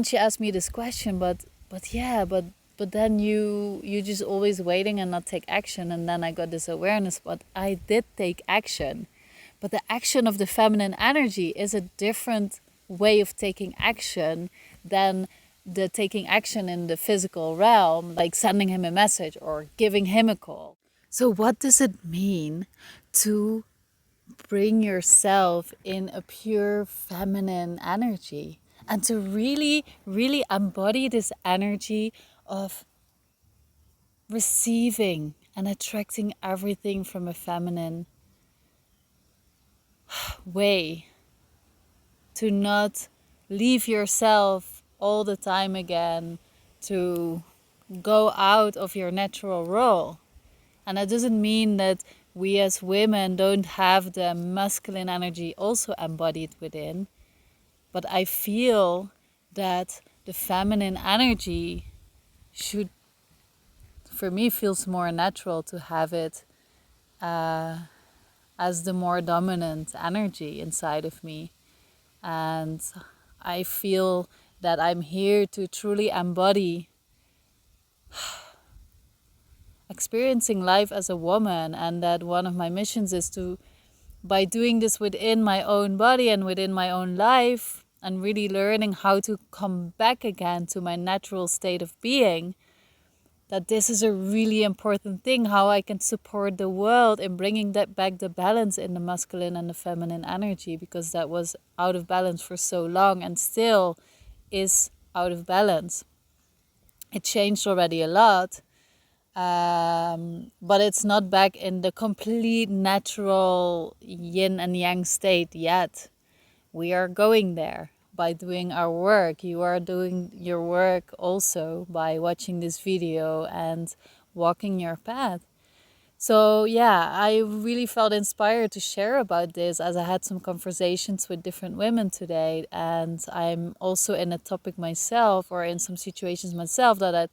she asked me this question, but then you just always waiting and not take action. And then I got this awareness, but I did take action. But the action of the feminine energy is a different way of taking action than the taking action in the physical realm, like sending him a message or giving him a call. So what does it mean to bring yourself in a pure feminine energy and to really, really embody this energy of receiving and attracting everything from a feminine way, to not leave yourself all the time again, to go out of your natural role. And that doesn't mean that we as women don't have the masculine energy also embodied within, but I feel that the feminine energy should, for me, feels more natural to have it as the more dominant energy inside of me. And I feel that I'm here to truly embody experiencing life as a woman, and that one of my missions is to, by doing this within my own body and within my own life, and really learning how to come back again to my natural state of being, that this is a really important thing, how I can support the world in bringing that back, the balance in the masculine and the feminine energy, because that was out of balance for so long and still is out of balance. It changed already a lot, but it's not back in the complete natural yin and yang state yet. We are going there by doing our work. You are doing your work also by watching this video and walking your path. So yeah, I really felt inspired to share about this, as I had some conversations with different women today, and I'm also in a topic myself, or in some situations myself, that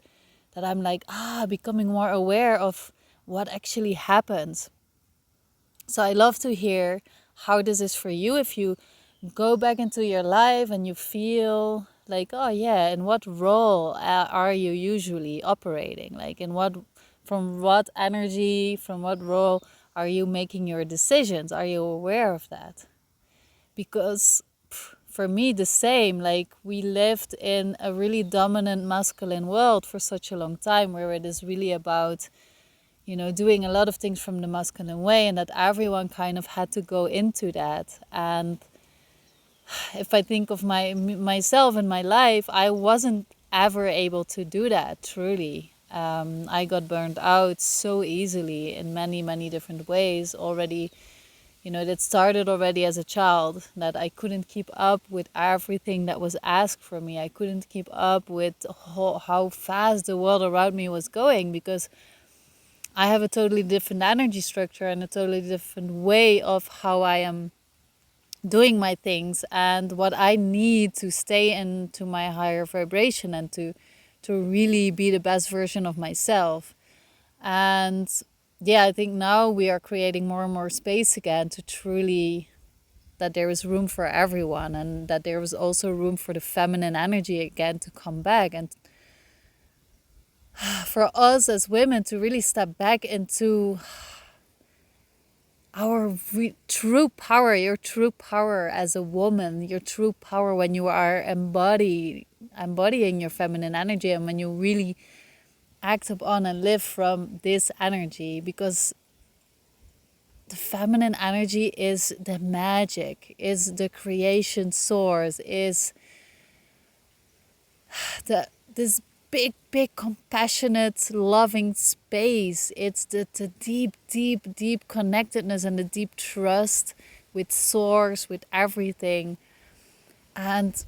I'm like becoming more aware of what actually happens. So I love to hear how this is for you. If you go back into your life and you feel like, oh yeah, in what role are you usually operating? Like from what energy, from what role are you making your decisions? Are you aware of that? Because for me, the same, like we lived in a really dominant masculine world for such a long time, where it is really about, doing a lot of things from the masculine way, and that everyone kind of had to go into that. And if I think of myself and my life, I wasn't ever able to do that, truly. I got burned out so easily in many, many different ways already. That started already as a child, that I couldn't keep up with everything that was asked for me. I couldn't keep up with how fast the world around me was going, because I have a totally different energy structure and a totally different way of how I am doing my things and what I need to stay into my higher vibration and to really be the best version of myself. And yeah, I think now we are creating more and more space again to truly, that there is room for everyone, and that there was also room for the feminine energy again to come back, and for us as women to really step back into our true power, your true power as a woman, your true power when you are embodying your feminine energy, and when you really act upon and live from this energy. Because the feminine energy is the magic, is the creation source, is this big compassionate loving space. It's the deep connectedness and the deep trust with source, with everything. And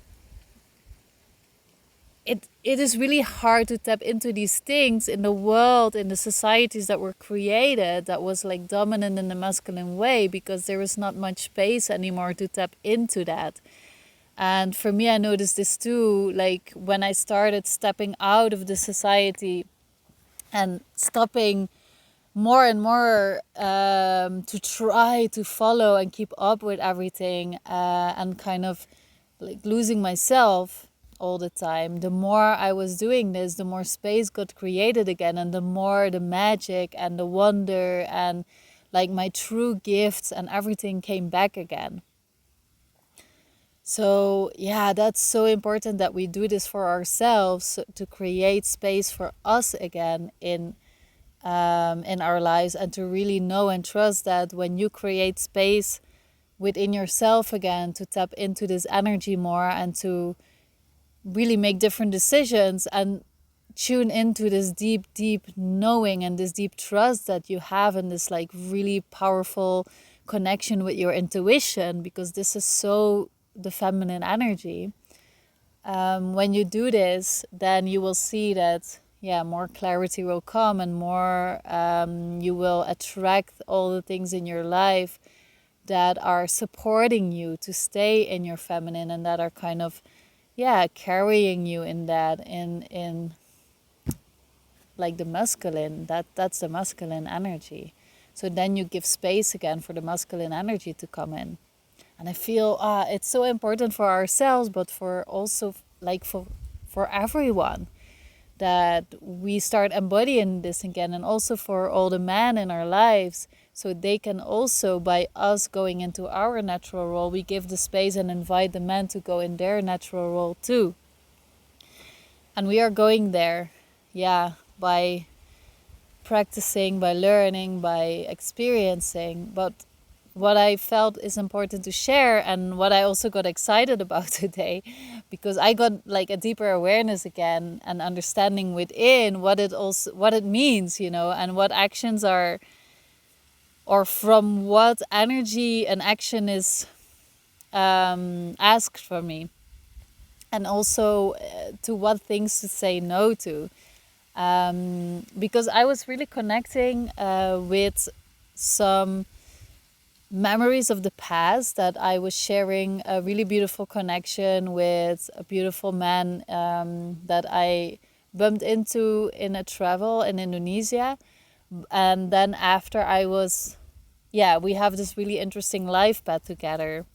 it is really hard to tap into these things in the world, in the societies that were created, that was like dominant in the masculine way, because there is not much space anymore to tap into that. And for me, I noticed this too, like when I started stepping out of the society and stopping more and more to try to follow and keep up with everything, and kind of like losing myself, all the time. The more I was doing this, the more space got created again, and the more the magic and the wonder and like my true gifts and everything came back again. So yeah, that's so important that we do this for ourselves to create space for us again in our lives, and to really know and trust that when you create space within yourself again to tap into this energy more and to really make different decisions and tune into this deep knowing and this deep trust that you have, and this like really powerful connection with your intuition, because this is so the feminine energy. When you do this, then you will see that more clarity will come, and more you will attract all the things in your life that are supporting you to stay in your feminine, and that are kind of carrying you in that in like the masculine. That's the masculine energy. So then you give space again for the masculine energy to come in. And I feel it's so important for ourselves, but for also like for everyone, that we start embodying this again, and also for all the men in our lives, so they can also, by us going into our natural role, we give the space and invite the men to go in their natural role too. And we are going there, by practicing, by learning, by experiencing. But what I felt is important to share, and what I also got excited about today, because I got like a deeper awareness again and understanding within what it means, and what actions are, or from what energy an action is asked from me, and also to what things to say no to. Because I was really connecting with some memories of the past, that I was sharing a really beautiful connection with a beautiful man that I bumped into in a travel in Indonesia. And then after we have this really interesting life path together.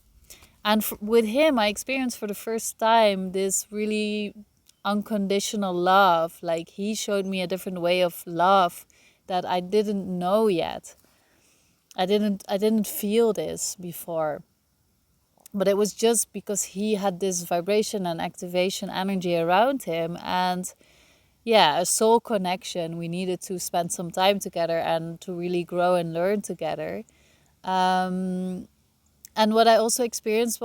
And with him, I experienced for the first time this really unconditional love. Like, he showed me a different way of love that I didn't know yet. I didn't feel this before. But it was just because he had this vibration and activation energy around him, and a soul connection. We needed to spend some time together and to really grow and learn together. And what I also experienced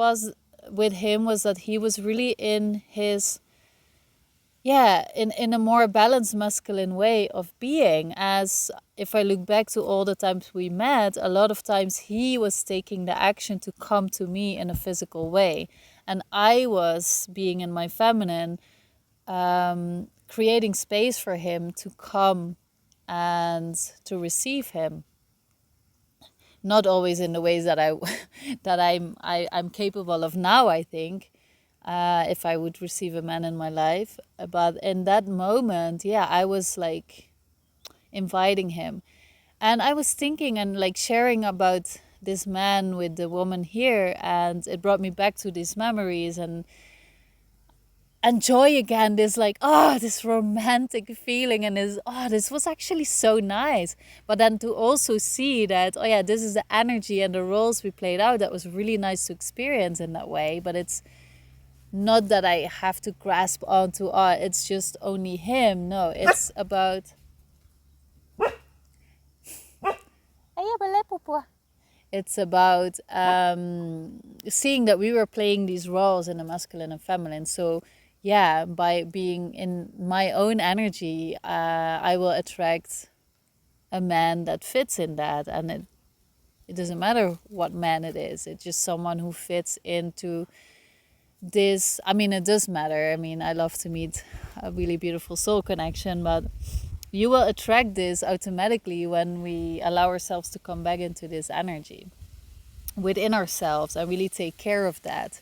with him was that he was really in his in a more balanced masculine way of being. As if I look back to all the times we met, a lot of times he was taking the action to come to me in a physical way, and I was being in my feminine, creating space for him to come and to receive him. Not always in the ways that I'm capable of now, I think, if I would receive a man in my life. But in that moment, I was like inviting him. And I was thinking and like sharing about this man with the woman here, and it brought me back to these memories and joy again, this like, this romantic feeling, and this was actually so nice. But then to also see that, this is the energy and the roles we played out, that was really nice to experience in that way. But it's not that I have to grasp onto, it's just only him. No, it's about... It's about seeing that we were playing these roles in the masculine and feminine. So by being in my own energy, I will attract a man that fits in that. And it doesn't matter what man it is. It's just someone who fits into this. I mean, it does matter. I mean, I love to meet a really beautiful soul connection, but you will attract this automatically when we allow ourselves to come back into this energy within ourselves and really take care of that.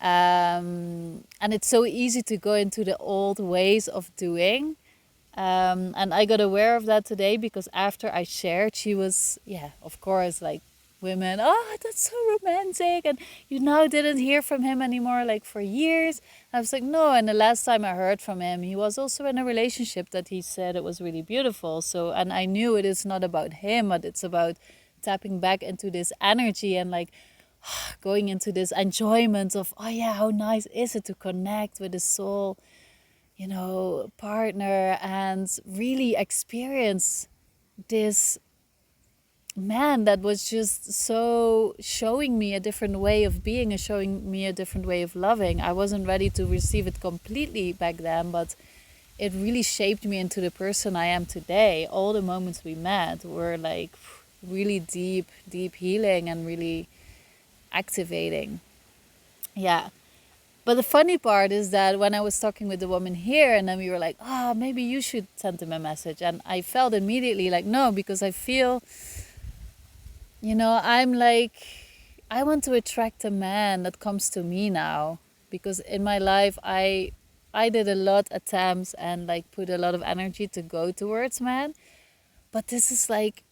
And it's so easy to go into the old ways of doing. And I got aware of that today, because after I shared, she was, of course, like women, oh, that's so romantic, and you now didn't hear from him anymore like for years. I was like, no. And the last time I heard from him, he was also in a relationship that he said it was really beautiful. So, and I knew it is not about him, but it's about tapping back into this energy and like going into this enjoyment of, oh yeah, how nice is it to connect with the soul, partner, and really experience this man that was just so showing me a different way of being and showing me a different way of loving. I wasn't ready to receive it completely back then, but it really shaped me into the person I am today. All the moments we met were like really deep, deep healing and really activating. Yeah. But the funny part is that when I was talking with the woman here, and then we were like, oh, maybe you should send him a message. And I felt immediately like, no, because I feel, I'm like, I want to attract a man that comes to me now. Because in my life, I did a lot of attempts and like put a lot of energy to go towards men. But this is like,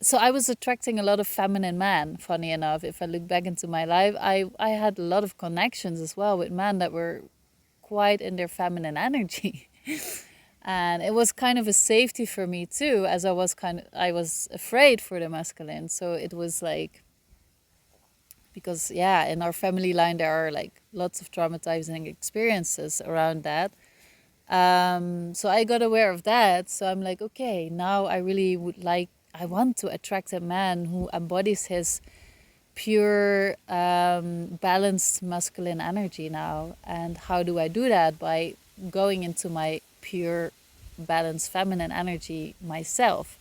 so I was attracting a lot of feminine men, funny enough. If I look back into my life, I had a lot of connections as well with men that were quite in their feminine energy. And it was kind of a safety for me too, as I was afraid for the masculine. So it was like, because yeah, in our family line, there are like lots of traumatizing experiences around that. So I got aware of that. So I'm like, okay, now I want to attract a man who embodies his pure, balanced masculine energy now. And how do I do that? By going into my pure, balanced feminine energy myself.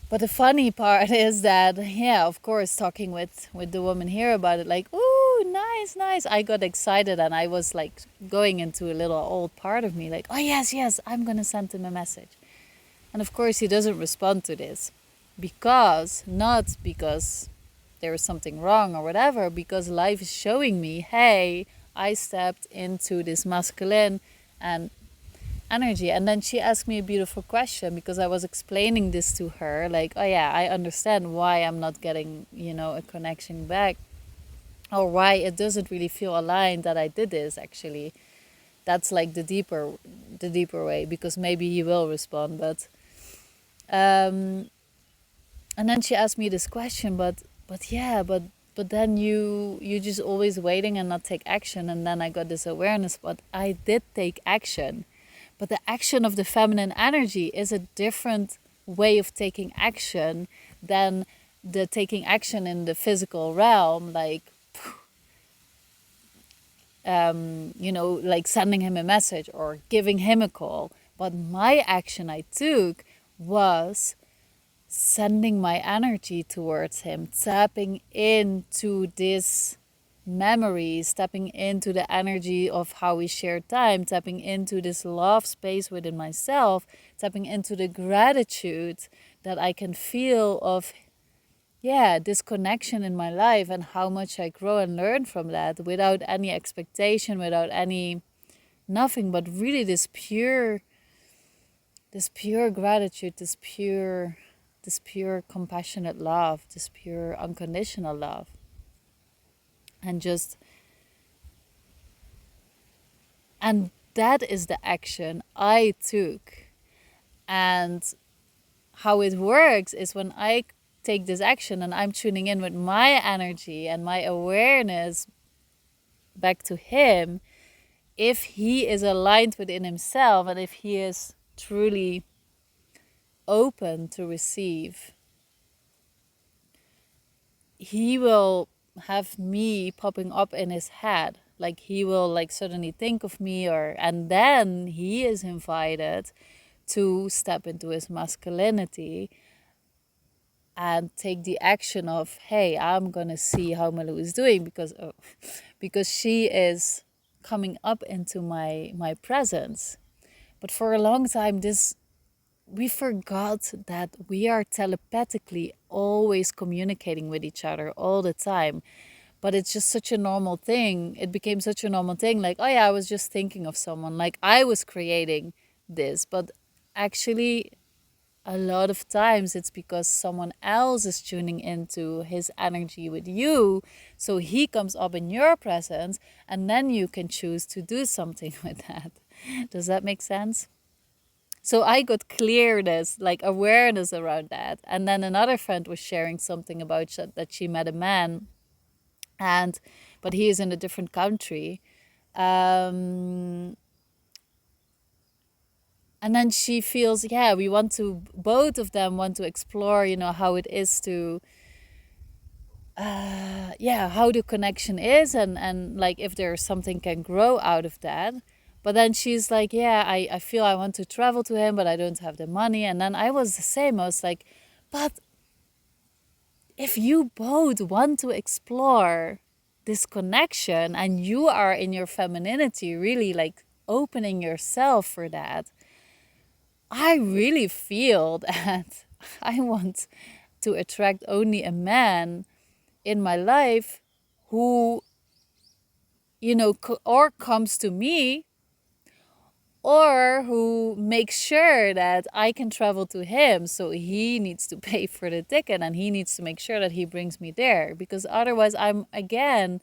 But the funny part is that, yeah, of course, talking with the woman here about it, like, ooh, nice, nice. I got excited and I was like going into a little old part of me, like, oh, yes, yes, I'm going to send him a message. And of course, he doesn't respond to this not because there is something wrong or whatever, because life is showing me, hey, I stepped into this masculine and energy. And then she asked me a beautiful question, because I was explaining this to her, like, oh yeah, I understand why I'm not getting, a connection back, or why it doesn't really feel aligned that I did this. Actually, that's like the deeper way, because maybe he will respond. But and then she asked me this question, but then you just always waiting and not take action. And then I got this awareness, but I did take action. But the action of the feminine energy is a different way of taking action than the taking action in the physical realm, like, like sending him a message or giving him a call. But my action I took was sending my energy towards him, tapping into this memories, tapping into the energy of how we shared time, tapping into this love space within myself, tapping into the gratitude that I can feel of, this connection in my life, and how much I grow and learn from that, without any expectation, without any nothing, but really this pure gratitude, this pure compassionate love, this pure unconditional love. And that is the action I took. And how it works is, when I take this action and I'm tuning in with my energy and my awareness back to him, if he is aligned within himself, and if he is truly open to receive, he will have me popping up in his head. Like, he will like suddenly think of me, and then he is invited to step into his masculinity and take the action of, hey, I'm gonna see how Malou is doing, because she is coming up into my presence. But for a long time, we forgot that we are telepathically always communicating with each other all the time. But it's just such a normal thing. It became such a normal thing. Like, oh yeah, I was just thinking of someone. Like, I was creating this. But actually, a lot of times it's because someone else is tuning into his energy with you. So he comes up in your presence, and then you can choose to do something with that. Does that make sense? So I got clearness, like awareness around that. And then another friend was sharing something about that she met a man, and but he is in a different country. And then she feels, yeah, we want to, both of them want to explore, how it is to, yeah, how the connection is, and like if there's something can grow out of that. But then she's like, yeah, I feel I want to travel to him, but I don't have the money. And then I was the same. I was like, but if you both want to explore this connection and you are in your femininity, really like opening yourself for that, I really feel that I want to attract only a man in my life who, or comes to me, or who makes sure that I can travel to him. So he needs to pay for the ticket, and he needs to make sure that he brings me there, because otherwise I'm again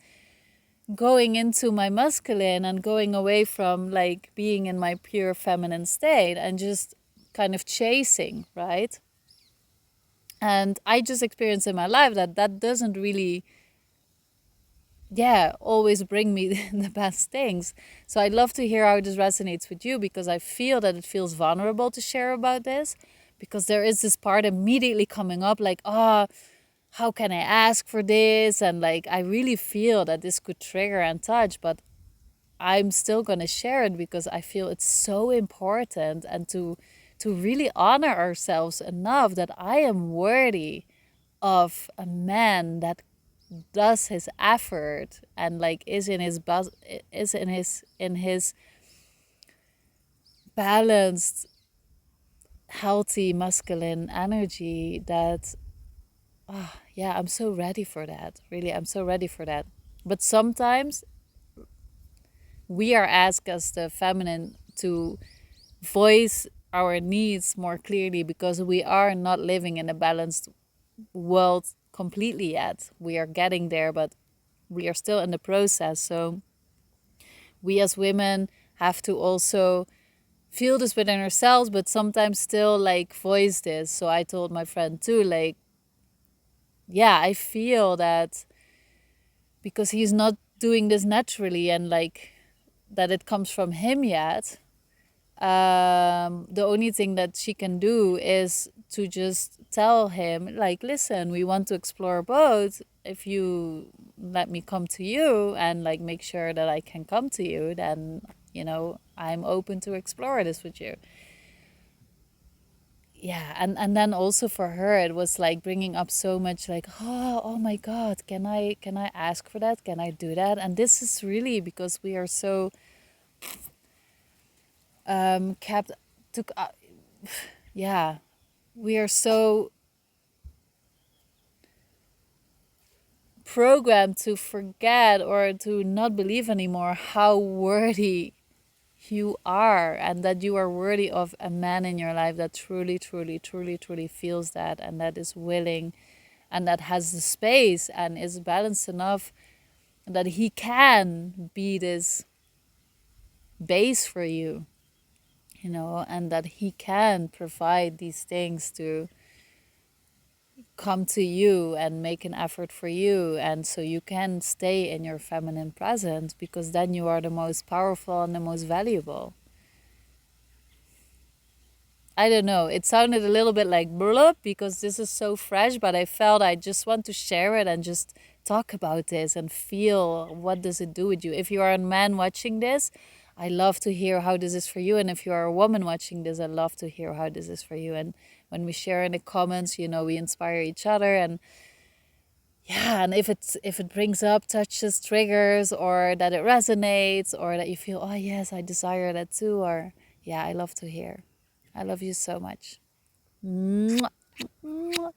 going into my masculine and going away from like being in my pure feminine state and just kind of chasing, right? And I just experienced in my life that that doesn't really, yeah, always bring me the best things. So I'd love to hear how this resonates with you, because I feel that it feels vulnerable to share about this, because there is this part immediately coming up like, oh, how can I ask for this? And like, I really feel that this could trigger and touch, but I'm still going to share it because I feel it's so important, and to really honor ourselves enough that I am worthy of a man that does his effort and like is in his balanced, healthy masculine energy. That yeah, I'm so ready for that. Really, I'm so ready for that. But sometimes we are asked as the feminine to voice our needs more clearly, because we are not living in a balanced world completely yet. We are getting there, but we are still in the process. So we as women have to also feel this within ourselves, but sometimes still like voice this. So I told my friend too, like, yeah, I feel that because he's not doing this naturally, and like that it comes from him yet, the only thing that she can do is to just tell him, like, listen, we want to explore both. If you let me come to you and like make sure that I can come to you, then I'm open to explore this with you. Yeah, and then also for her it was like bringing up so much like, oh my god, can I ask for that, can I do that? And this is really because we are so kept took yeah, we are so programmed to forget or to not believe anymore how worthy you are, and that you are worthy of a man in your life that truly, truly, truly, truly feels that, and that is willing, and that has the space and is balanced enough that he can be this base for you, and that he can provide these things to come to you and make an effort for you, and so you can stay in your feminine presence, because then you are the most powerful and the most valuable. I don't know, it sounded a little bit like blurb because this is so fresh, but I felt I just want to share it and just talk about this and feel what does it do with you. If you are a man watching this, I love to hear how this is for you, and if you are a woman watching this, I love to hear how this is for you. And when we share in the comments, we inspire each other. And yeah, and if it brings up touches, triggers, or that it resonates, or that you feel, oh yes, I desire that too, or yeah, I love to hear. I love you so much. Mwah. Mwah.